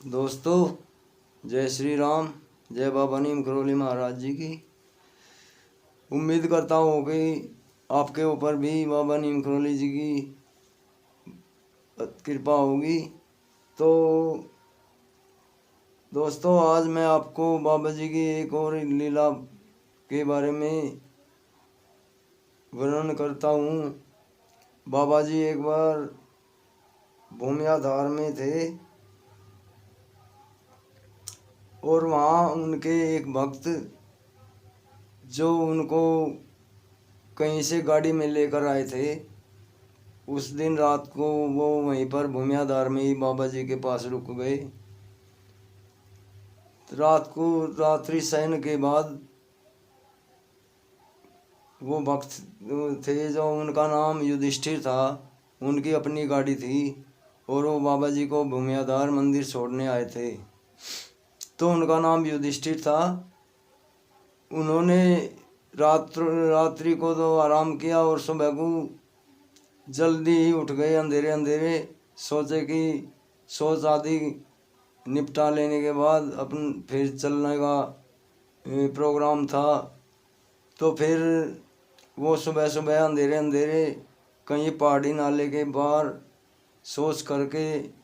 दोस्तों, जय श्री राम। जय बाबा नीम करोली महाराज जी की। उम्मीद करता हूँ कि आपके ऊपर भी बाबा नीम करोली जी की कृपा होगी। तो दोस्तों, आज मैं आपको बाबा जी की एक और लीला के बारे में वर्णन करता हूँ। बाबा जी एक बार भूमियाधार में थे और वहाँ उनके एक भक्त जो उनको कहीं से गाड़ी में लेकर आए थे, उस दिन रात को वो वहीं पर भूमियाधार में ही बाबा जी के पास रुक गए। रात को रात्रि शयन के बाद वो भक्त थे जो उनका नाम युधिष्ठिर था, उनकी अपनी गाड़ी थी और वो बाबा जी को भूमियाधार मंदिर छोड़ने आए थे। तो उनका नाम युधिष्ठिर था। उन्होंने रात्रि को तो आराम किया और सुबह को जल्दी ही उठ गए। अंधेरे अंधेरे सोचे कि सोच आदि निपटा लेने के बाद अपन फिर चलने का प्रोग्राम था। तो फिर वो सुबह सुबह अंधेरे अंधेरे कहीं पहाड़ी नाले के बाहर सोच करके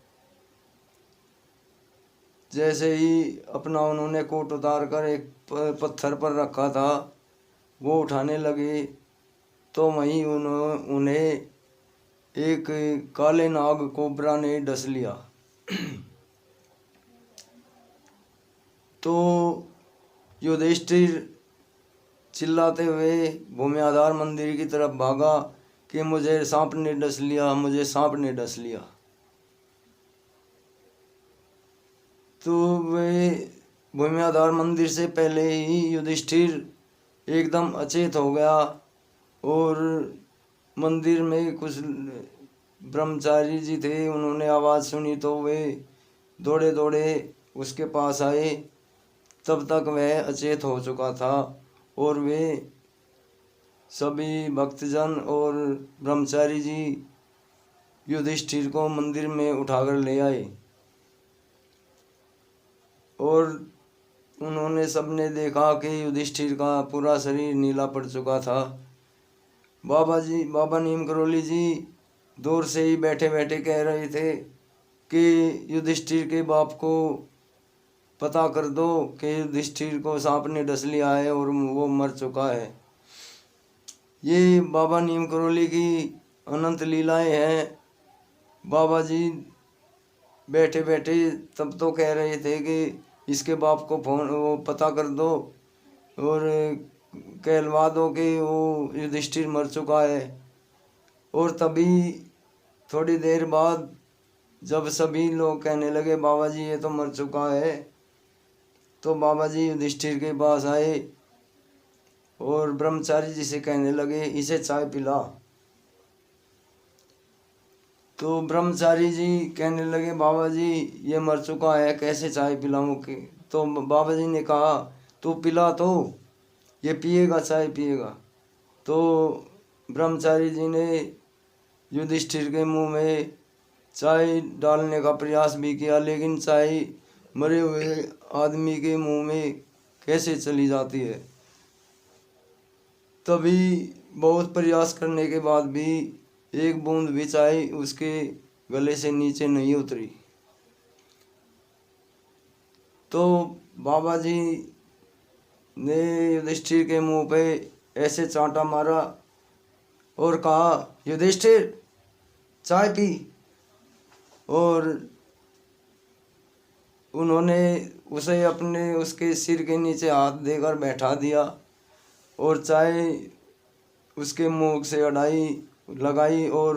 जैसे ही अपना उन्होंने कोट उतार कर एक पत्थर पर रखा था वो उठाने लगे, तो वहीं उन्हें एक काले नाग कोबरा ने डस लिया। तो युधिष्ठिर चिल्लाते हुए भूमियाधार मंदिर की तरफ भागा कि मुझे सांप ने डस लिया, मुझे सांप ने डस लिया। तो वे भूमियाधार मंदिर से पहले ही युधिष्ठिर एकदम अचेत हो गया और मंदिर में कुछ ब्रह्मचारी जी थे, उन्होंने आवाज़ सुनी तो वे दौड़े दौड़े उसके पास आए। तब तक वह अचेत हो चुका था और वे सभी भक्तजन और ब्रह्मचारी जी युधिष्ठिर को मंदिर में उठाकर ले आए और उन्होंने सबने देखा कि युधिष्ठिर का पूरा शरीर नीला पड़ चुका था। बाबा नीम करोली जी दूर से ही बैठे बैठे कह रहे थे कि युधिष्ठिर के बाप को पता कर दो कि युधिष्ठिर को सांप ने डस लिया है और वो मर चुका है। ये बाबा नीम करोली की अनंत लीलाएं हैं। बाबा जी बैठे बैठे तब तो कह रहे थे कि इसके बाप को फोन वो पता कर दो और कहलवा दो कि वो युधिष्ठिर मर चुका है। और तभी थोड़ी देर बाद जब सभी लोग कहने लगे बाबा जी ये तो मर चुका है, तो बाबा जी युधिष्ठिर के पास आए और ब्रह्मचारी जी से कहने लगे इसे चाय पिला। तो ब्रह्मचारी जी कहने लगे बाबा जी ये मर चुका है, कैसे चाय पिलाऊं के। तो बाबा जी ने कहा तू पिला, तो ये पिएगा, चाय पिएगा। तो ब्रह्मचारी जी ने युधिष्ठिर के मुंह में चाय डालने का प्रयास भी किया, लेकिन चाय मरे हुए आदमी के मुंह में कैसे चली जाती है। तभी बहुत प्रयास करने के बाद भी एक बूंद भी चाय उसके गले से नीचे नहीं उतरी। तो बाबा जी ने युधिष्ठिर के मुंह पे ऐसे चांटा मारा और कहा युधिष्ठिर चाय पी। और उन्होंने उसे अपने उसके सिर के नीचे हाथ देकर बैठा दिया और चाय उसके मुंह से अड़ाई लगाई और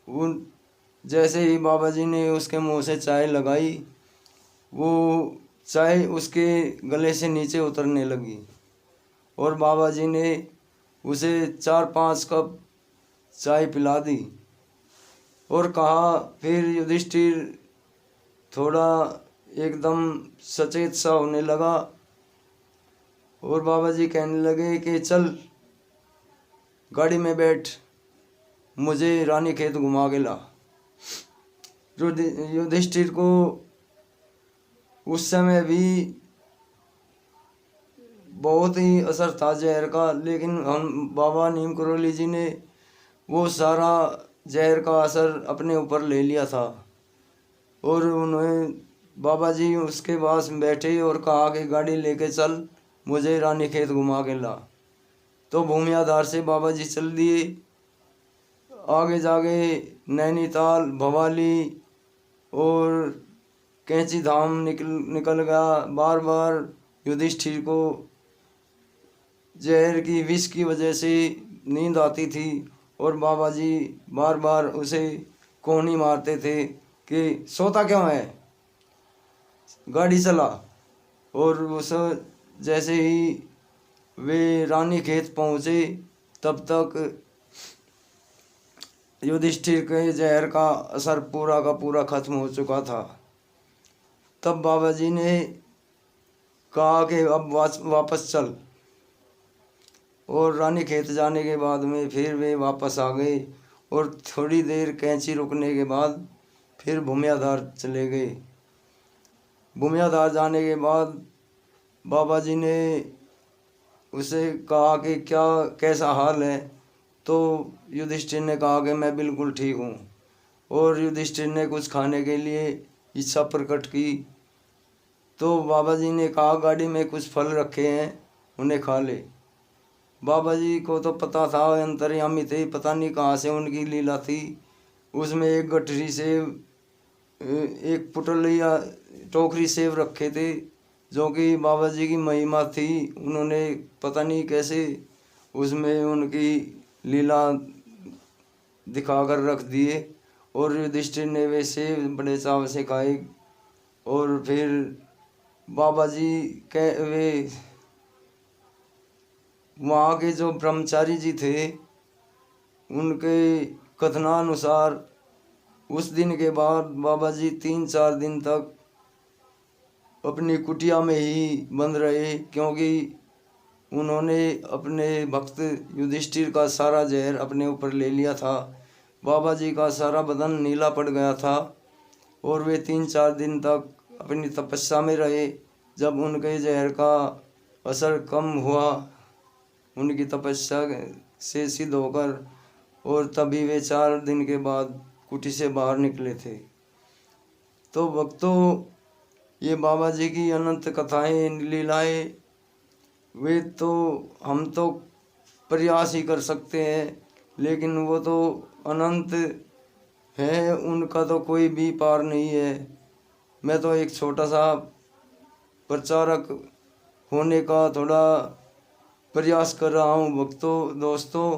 उन जैसे ही बाबा जी ने उसके मुंह से चाय लगाई वो चाय उसके गले से नीचे उतरने लगी और बाबा जी ने उसे 4-5 कप चाय पिला दी और कहा। फिर युधिष्ठिर थोड़ा एकदम सचेत सा होने लगा और बाबा जी कहने लगे कि चल गाड़ी में बैठ, मुझे रानी खेत घुमा के ला। युधिष्ठिर को उस समय भी बहुत ही असर था जहर का, लेकिन हम बाबा नीम करोली जी ने वो सारा जहर का असर अपने ऊपर ले लिया था। और उन्हें बाबा जी उसके पास बैठे और कहा कि गाड़ी लेके चल, मुझे रानी खेत घुमा के ला। तो भूमियाधार से बाबा जी चल दिए। आगे जाके नैनीताल, भवाली और कैंची धाम निकल गया। बार बार युधिष्ठिर को जहर की विष की वजह से नींद आती थी और बाबा जी बार बार उसे कोहनी मारते थे कि सोता क्यों है, गाड़ी चला। और उस जैसे ही वे रानी खेत पहुँचे तब तक युधिष्ठिर के जहर का असर पूरा का पूरा खत्म हो चुका था। तब बाबा जी ने कहा कि अब वापस चल। और रानी खेत जाने के बाद में फिर वे वापस आ गए और थोड़ी देर कैंची रुकने के बाद फिर भूमियाधार चले गए। भूमियाधार जाने के बाद बाबा जी ने उसे कहा कि क्या कैसा हाल है। तो युधिष्ठिर ने कहा कि मैं बिल्कुल ठीक हूँ। और युधिष्ठिर ने कुछ खाने के लिए इच्छा प्रकट की। तो बाबा जी ने कहा गाड़ी में कुछ फल रखे हैं, उन्हें खा ले। बाबा जी को तो पता था, अंतर्यामी थे, पता नहीं कहाँ से उनकी लीला थी। उसमें एक गठरी सेब, एक पुटल या टोकरी सेब रखे थे, जो कि बाबा जी की महिमा थी। उन्होंने पता नहीं कैसे उसमें उनकी लीला दिखाकर रख दिए। और युधिष्ठिर ने वे सेब बड़े चाव से खाए। और फिर बाबा जी के वे वहाँ के जो ब्रह्मचारी जी थे, उनके कथनानुसार उस दिन के बाद बाबा जी 3-4 दिन तक अपनी कुटिया में ही बंद रहे, क्योंकि उन्होंने अपने भक्त युधिष्ठिर का सारा जहर अपने ऊपर ले लिया था। बाबा जी का सारा बदन नीला पड़ गया था और वे 3-4 दिन तक अपनी तपस्या में रहे। जब उनके जहर का असर कम हुआ, उनकी तपस्या से सिद्ध होकर, और तभी वे 4 दिन के बाद कुटी से बाहर निकले थे। तो भक्तों, ये बाबा जी की अनंत कथाएं, लीलाएं, वे तो हम तो प्रयास ही कर सकते हैं, लेकिन वो तो अनंत है, उनका तो कोई भी पार नहीं है। मैं तो एक छोटा सा प्रचारक होने का थोड़ा प्रयास कर रहा हूँ भक्तों, दोस्तों।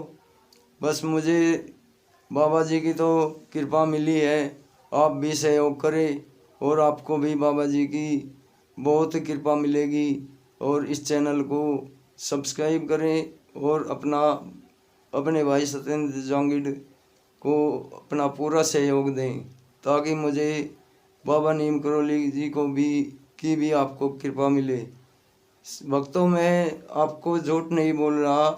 बस मुझे बाबा जी की तो कृपा मिली है, आप भी सहयोग करें और आपको भी बाबा जी की बहुत कृपा मिलेगी। और इस चैनल को सब्सक्राइब करें और अपने भाई सत्येंद्र जांगिड को अपना पूरा सहयोग दें, ताकि मुझे बाबा नीम करोली जी को भी आपको कृपा मिले। भक्तों, मैं आपको झूठ नहीं बोल रहा,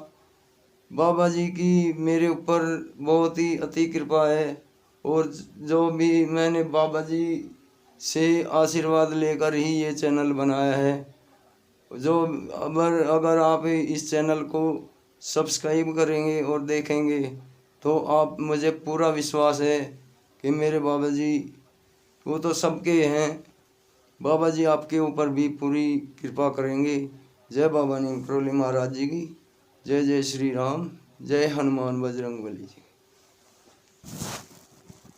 बाबा जी की मेरे ऊपर बहुत ही अति कृपा है। और जो भी मैंने बाबा जी से आशीर्वाद लेकर ही ये चैनल बनाया है। जो अगर आप इस चैनल को सब्सक्राइब करेंगे और देखेंगे तो आप, मुझे पूरा विश्वास है कि मेरे बाबा जी वो तो सबके हैं, बाबा जी आपके ऊपर भी पूरी कृपा करेंगे। जय बाबा नीम करोली महाराज जी की। जय जय श्री राम। जय हनुमान बजरंग बली जी।